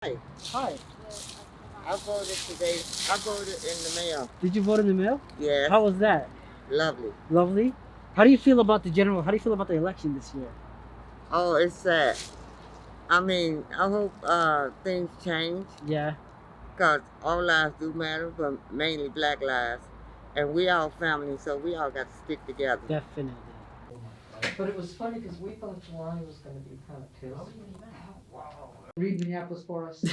Hi, Hi. I voted today. I voted in the mail. Did you vote in the mail? Yes, How was that? lovely. Lovely. How do you feel about the general? How do you feel about the election this year? Oh, it's sad. I mean, I hope things change Yeah, because all lives do matter, but mainly black lives. And we all family, so we all got to stick together. definitely. But it was funny because we thought Jelani was going to be kind of pissed. Read Minneapolis for us.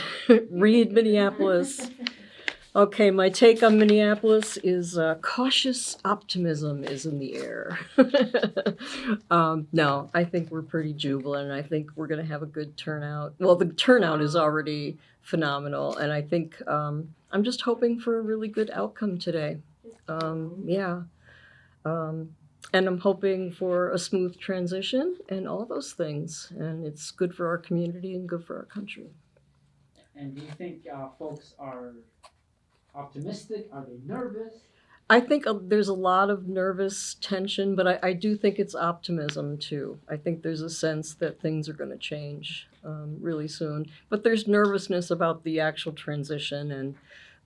Read Minneapolis. Okay, my take on Minneapolis is cautious optimism is in the air. No, I think we're pretty jubilant. I think we're going to have a good turnout. Well, the turnout is already phenomenal, and I think I'm just hoping for a really good outcome today. Yeah. Um, and I'm hoping for a smooth transition and all those things. And it's good for our community and good for our country. And do you think folks are optimistic? Are they nervous? I think there's a lot of nervous tension, but I do think it's optimism too. I think there's a sense that things are going to change really soon. But there's nervousness about the actual transition, and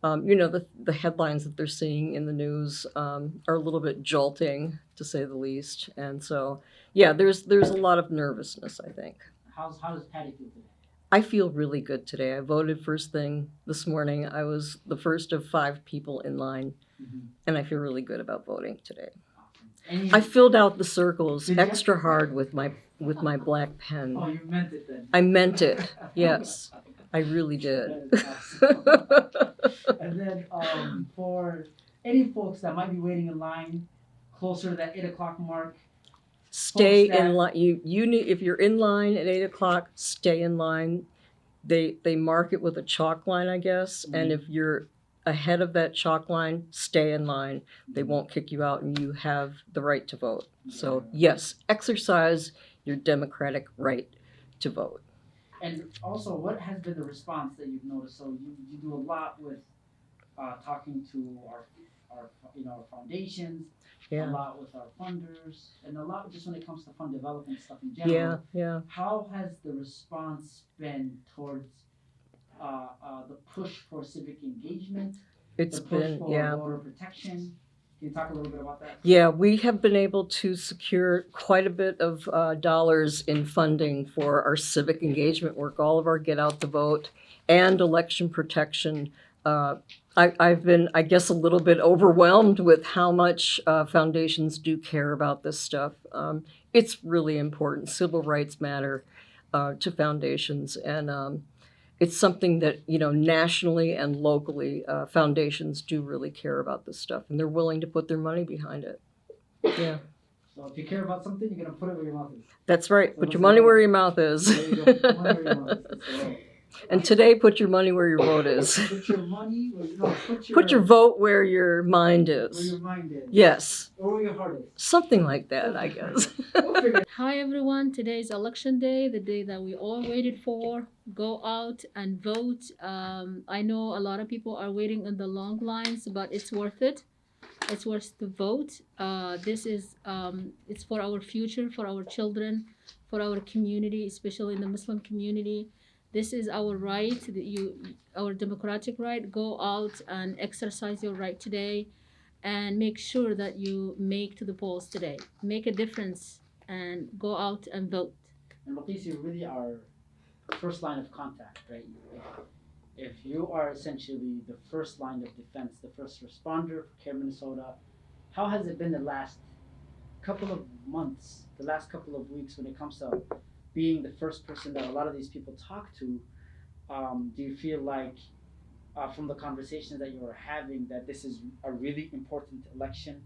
the headlines that they're seeing in the news are a little bit jolting, to say the least. And so, yeah, there's a lot of nervousness, I think. How does Patty feel today? I feel really good today. I voted first thing this morning. I was the first of 5 people in line, and I feel really good about voting today. Any, I filled out the circles Did you? extra hard with my black oh, pen. you meant it then. I meant it. Yes, I really did. That is awesome. And then for any folks that might be waiting in line closer to that 8 o'clock mark, Stay Folks that- in line. You need, if you're in line at 8 o'clock, stay in line. They mark it with a chalk line, I guess. And if you're ahead of that chalk line, stay in line. They won't kick you out, and you have the right to vote. So yes, exercise your democratic right to vote. And also, what has been the response that you've noticed? So you do a lot with talking to our our foundations, a Yeah, lot with our funders, and a lot just when it comes to fund development stuff in general. yeah. How has the response been towards the push for civic engagement, It's the push been for voter protection? Can you talk a little bit about that? Yeah, we have been able to secure quite a bit of dollars in funding for our civic engagement work, all of our Get Out the Vote and election protection. I've been, I guess, a little bit overwhelmed with how much foundations do care about this stuff. It's really important. Civil rights matter to foundations, and it's something that nationally and locally foundations do really care about this stuff, and they're willing to put their money behind it. Yeah, So if you care about something, you're gonna put it where your mouth is. that's right. So Put let's your money go. where your mouth is. There you go. Put your money where your mouth is. So, And today, put your money where your vote is. put your money where Put your vote where your mind where is. your mind is. Yes, Or where your heart is. something like that, I guess. We'll figure it Hi everyone, today is election day, the day that we all waited for. Go out and vote. I know a lot of people are waiting in the long lines, but it's worth it. It's worth to vote. This is it's for our future, for our children, for our community, especially in the Muslim community. This is our right, our democratic right. Go out and exercise your right today, and make sure that you make to the polls today. Make a difference and go out and vote. And Lapis, you really are first line of contact, right? If you are essentially the first line of defense, the first responder for CAIRMN Minnesota, how has it been the last couple of months, the last couple of weeks when it comes to being the first person that a lot of these people talk to? Do you feel like from the conversations that you are having that this is a really important election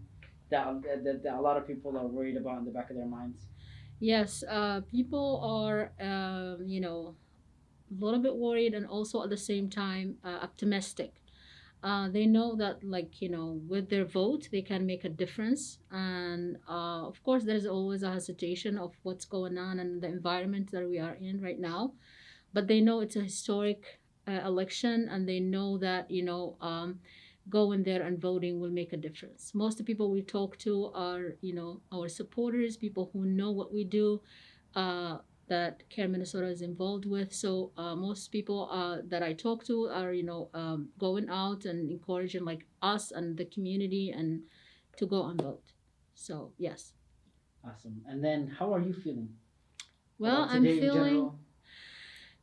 that a lot of people are worried about in the back of their minds? Yes, people are, a little bit worried and also at the same time optimistic. They know that, with their vote, they can make a difference. And of course, there's always a hesitation of what's going on and the environment that we are in right now. But they know it's a historic election, and they know that, going there and voting will make a difference. Most of the people we talk to are, our supporters, people who know what we do. that CAIRMN Minnesota is involved with. So most people that I talk to are, going out and encouraging like us and the community and to go and vote. So yes. Awesome. And then, how are you feeling? Well, about I'm today in feeling. general?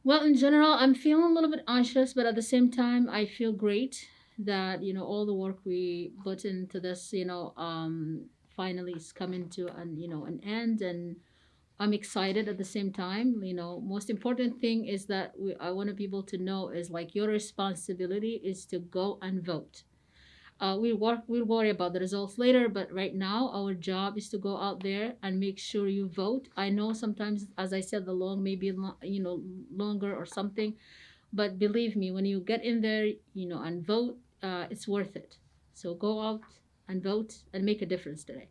Well, in general, I'm feeling a little bit anxious, but at the same time, I feel great that all the work we put into this, finally is coming to an end, and I'm excited at the same time. Most important thing is that I want people to know is like your responsibility is to go and vote. We'll worry about the results later, but right now our job is to go out there and make sure you vote. I know sometimes, as I said, the long maybe longer or something, but believe me, when you get in there, and vote, it's worth it. So go out and vote and make a difference today.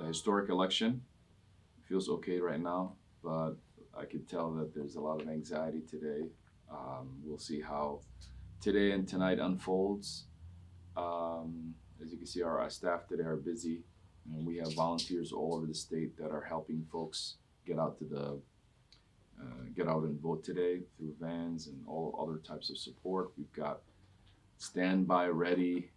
A historic election feels okay right now, but I could tell that there's a lot of anxiety today. We'll see how today and tonight unfolds. As you can see, our staff today are busy, and we have volunteers all over the state that are helping folks get out and vote today through vans and all other types of support. We've got standby ready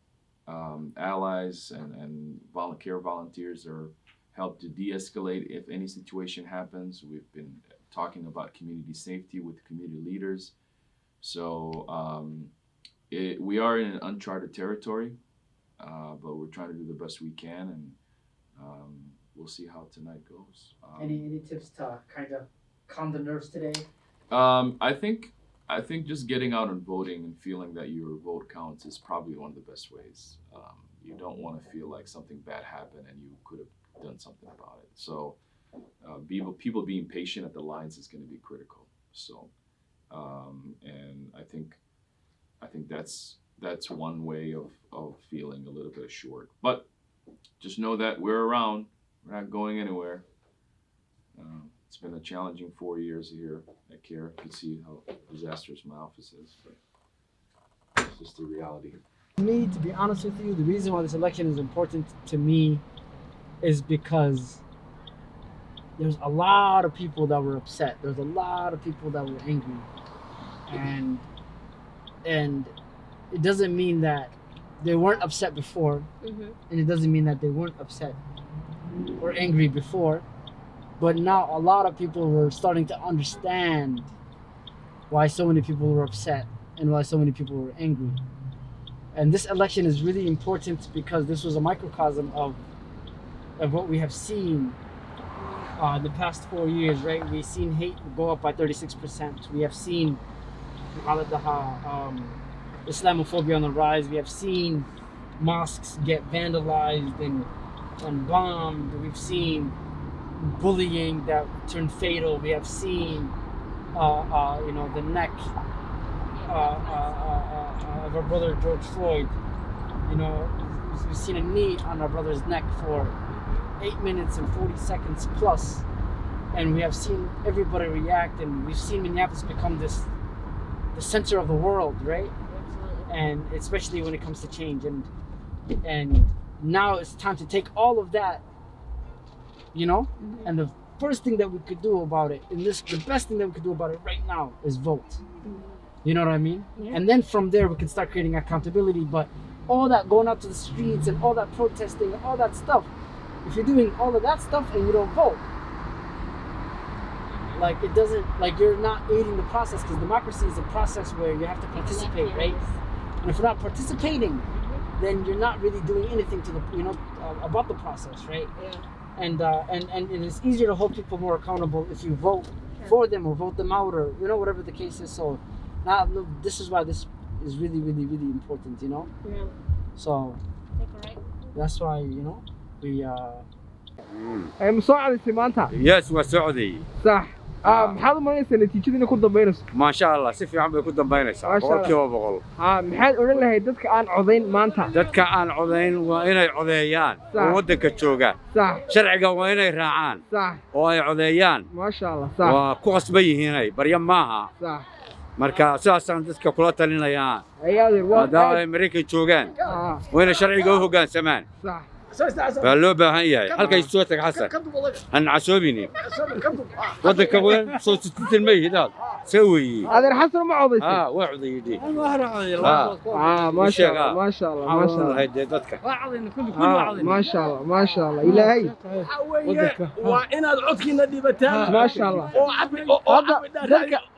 allies and volunteers are help to de-escalate if any situation happens. We've been talking about community safety with community leaders. So we are in an uncharted territory, but we're trying to do the best we can, and we'll see how tonight goes. Any tips to kind of calm the nerves today? I think just getting out and voting and feeling that your vote counts is probably one of the best ways. You don't want to feel like something bad happened and you could have done something about it. So people being patient at the lines is going to be critical. So and I think that's one way of feeling a little bit assured. But just know that we're around. We're not going anywhere. It's been a challenging 4 years here at CAIR. You can see how disastrous my office is, but it's just the reality. Me, to be honest with you, the reason why this election is important to me is because there's a lot of people that were upset. There's a lot of people that were angry, and it doesn't mean that they weren't upset before, and it doesn't mean that they weren't upset or angry before. But now a lot of people were starting to understand why so many people were upset and why so many people were angry. And this election is really important because this was a microcosm of what we have seen the past 4 years, right? We've seen hate go up by 36%. We have seen Islamophobia on the rise. We have seen mosques get vandalized and bombed. We've seen bullying that turned fatal. We have seen the neck of our brother George Floyd. We've seen a knee on our brother's neck for 8 minutes and 40 seconds plus, and we have seen everybody react, and we've seen Minneapolis become the center of the world, right? Absolutely. And especially when it comes to change, and now it's time to take all of that, and the first thing that we could do about it, the best thing that we could do about it right now is vote. You know what I mean? Yeah. And then from there we can start creating accountability. But all that going out to the streets and all that protesting and all that stuff, if you're doing all of that stuff and you don't vote, like it doesn't, like you're not aiding the process, because democracy is a process where you have to participate, right? And if you're not participating, then you're not really doing anything to the, about the process, right? Yeah. And it's easier to hold people more accountable if you vote for them or vote them out, or whatever the case is. So now this is why this is really, really, really important, Yeah. So that's why we مساعدتي maanta Yes, waa Saudi. صح maxaad u malaynaysaa natiijada inay ku dambeynayso Ma sha Allah, si fiican bay ku dambeynaysaa. Ma sha Allah. Boqolkiiba boqol. maxaad odhan lahayd dadka aan codayn maanta Dadka aan codayn waa inay codeeyaan Sax. oo waddanka jooga. صح Sharciga waa inay raacaan صح oo ay codeeyaan. ما شاء الله صح Waa ku qasban yihiin barya maaha. صح Marka sidaasaan dadka kula talinayaa. ayaad Haddii ay Mareykan joogaan waa inay sharciga u hoggaansamaan. صح baa loo baahan yahay halkay soo tag xasan han casoobini wadanka weyn soo sitin ma yihiin سوي adeer xasan ma codaysa waa codayday ما شاء الله ما شاء الله ما شاء الله hayde dadka ما شاء الله ما شاء الله إلهي waa inaad codkiina dhibataan ما شاء الله هذا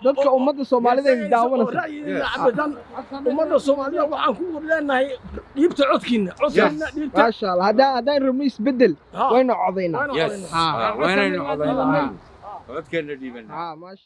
dadka ummadda Soomaalida ay daawanaysa ummadda Soomaalida waxaan ku leenahay dhiibta codkiina dhiibta ما شاء الله هذا rabno isbedel wayna codaynaa wayna codaynaa codkeena dhiibana ما شاء